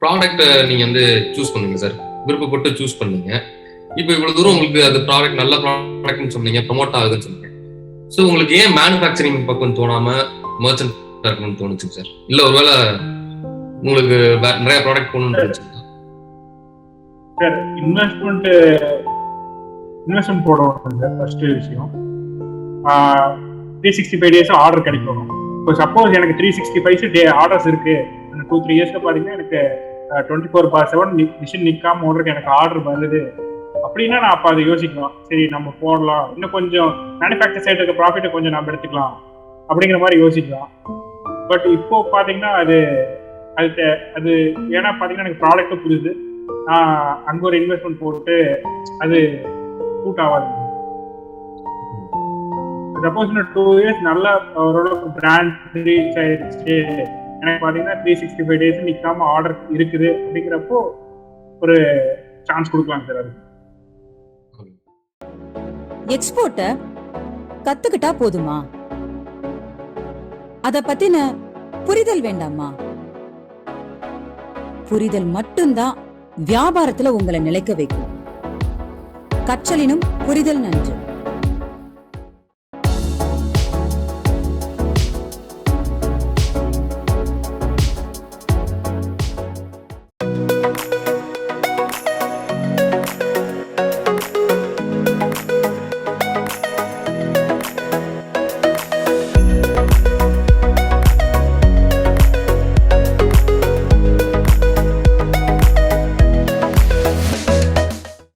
Product நீங்க வந்து choose பண்ணுங்க சார். விருப்பப்பட்டு சூஸ் பண்ணீங்க. இப்போ இவ்வளவு தூரம் உங்களுக்கு அது ப்ராடக்ட் நல்ல ப்ராடக்ட்னு சொன்னீங்க, ப்ரமோட் ஆகுதுன்னு சொன்னீங்க. ஸோ உங்களுக்கு ஏன் மேனுஃபேக்சரிங் பக்கம் தோணாம மர்ச்சன்ட் இருக்கணும்னு தோணுச்சு சார்? இல்ல ஒருவேளை உங்களுக்கு நிறைய ப்ராடக்ட் போகணும்னு தோணுச்சுங்களா? சார் இன்வெஸ்ட்மெண்ட் போடணும் சார். ஃபர்ஸ்ட் விஷயம் 365 டேஸ் ஆர்டர் கிடைக்கும். இப்போ சப்போஸ் எனக்கு 365 டே ஆர்டர்ஸ் இருக்கு, 2-3 இயர்ஸ்ல பாத்தீங்கன்னா எனக்கு 24/7 மிஷின் நிக்காம ஓடுறதுக்கு எனக்கு ஆர்டர் வருது அப்படின்னா நான் அப்ப அதை யோசிக்கலாம். சரி நம்ம போடலாம், இன்னும் கொஞ்சம் மேனுஃபேக்சர் சைடு இருக்க ப்ராஃபிட்டை கொஞ்சம் நம்ம எடுத்துக்கலாம் அப்படிங்கிற மாதிரி யோசிக்கலாம். பட் இப்போ பாத்தீங்கன்னா அது அது ஏன்னா பாத்தீங்கன்னா எனக்கு ப்ராடக்ட்டும் புரியுது, அங்க ஒரு இன்வெஸ்ட்மெண்ட் போட்டு அது சூட் ஆகாது. சப்போஸ் இன்னும் 2 இயர்ஸ் நல்லா ஓரளவுக்கு பிராண்ட் ரீச் ஆயிடுச்சு, எனக்கு பாத்தீங்கன்னா 365 டேஸ் நிக்காம ஆர்டர் இருக்குது அப்படிங்கிறப்போ ஒரு சான்ஸ் கொடுக்கலாம் சார். அது எக்ஸ்போர்ட்ட கத்துக்கிட்டா போதுமா? அத பத்தின புரிதல் வேண்டாமா? புரிதல் மட்டும்தான் வியாபாரத்துல உங்களை நிலைக்க வைக்கும். கற்றலினும் புரிதல் நன்று.